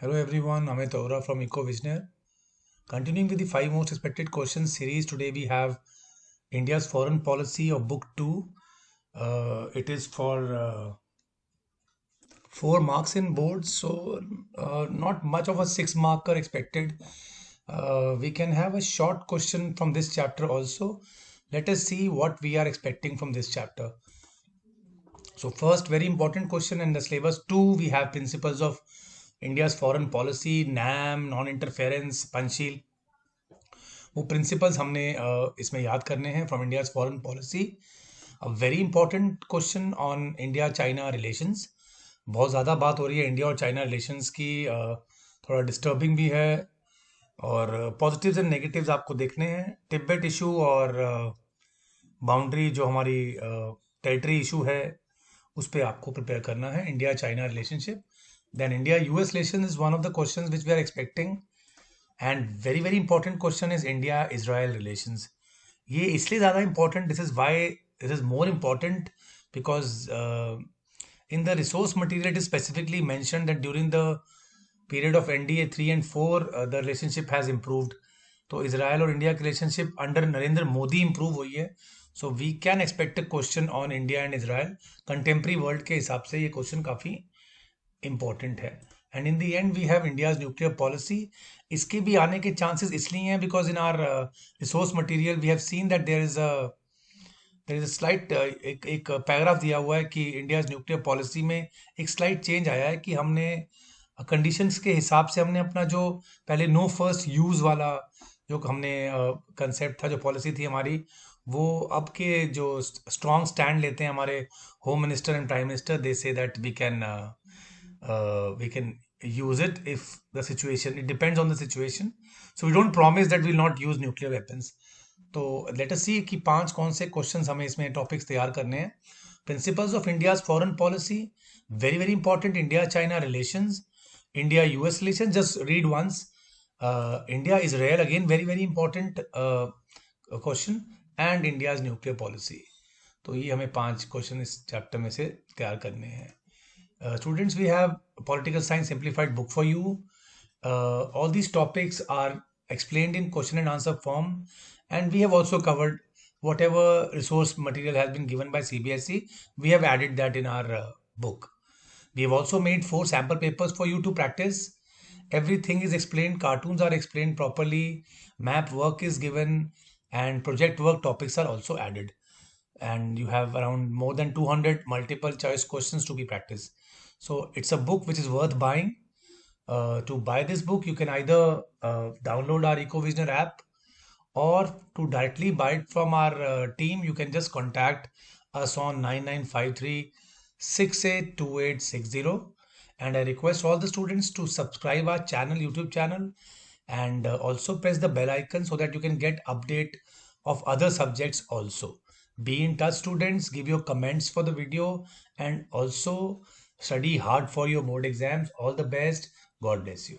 Hello everyone, Amit Aura from EcoVisionaire. Continuing with the five most expected questions series, today we have India's foreign policy of book 2. It is for 4 marks in boards, so not much of a 6 marker expected. We can have a short question from this chapter also. Let us see what we are expecting from this chapter. So first, very important question in the syllabus 2, we have principles of India's foreign policy, NAM, non-interference, Panchil. वो principles हमने इसमें याद करने हैं from India's foreign policy. A very important question on India China relations. बहुत ज़्यादा बात हो रही है इंडिया और चाइना रिलेशंस की. थोड़ा डिस्टर्बिंग भी है और पॉजिटिव्स एंड नेगेटिव्स आपको देखने हैं. तिब्बत इशू और बाउंड्री जो हमारी टेरिटरी इशू है उस पर आपको प्रिपेयर करना है. India China relationship, then India US relation is one of the questions which we are expecting. And very very important question is India Israel relations. ये इसलिए ज़्यादा important, this is why it is more important because in the resource material it is specifically mentioned that during the period of NDA 3 and 4 the relationship has improved. तो Israel और India की relationship under Narendra Modi improve हुई है. So we can expect a question on India and Israel. Contemporary world के हिसाब से ये question काफ़ी इम्पॉर्टेंट है. And in the end we have India's nuclear policy. इसके भी आने के चांसेस इसलिए हैं because in our resource material we have seen that there is a slight एक पैराग्राफ दिया हुआ है कि इंडियाज न्यूक्लियर पॉलिसी में एक स्लाइट चेंज आया है कि हमने कंडीशंस के हिसाब से हमने अपना जो पहले नो फर्स्ट यूज़ वाला जो हमने कंसेप्ट था, जो पॉलिसी थी हमारी, वो अब के जो स्ट्रॉन्ग स्टैंड लेते हैं हमारे home minister and prime minister, they say that we can use it if the situation, it depends on the situation, so we don't promise that we will not use nuclear weapons. तो let us see कि 5 कौन से questions हमें इसमें topics तैयार करने हैं. Principles of India's foreign policy, very very important. India China relations, India US relation, just read once. India Israel, again very very important question. And India's nuclear policy. तो ये हमें 5 क्वेश्चन इस chapter में से तैयार करने हैं. Students, we have political science simplified book for you. All these topics are explained in question and answer form, and we have also covered whatever resource material has been given by CBSE. We have added that in our book. We have also made 4 sample papers for you to practice. Everything is explained, cartoons are explained properly, map work is given, and project work topics are also added. And you have around more than 200 multiple choice questions to be practiced. So it's a book which is worth buying. To buy this book, you can either download our EcoVisioner app, or to directly buy it from our team, you can just contact us on 9953 682860. And I request all the students to subscribe our channel, YouTube channel, and also press the bell icon so that you can get update of other subjects also. Be in touch, students. Give your comments for the video and also study hard for your board exams. All the best. God bless you.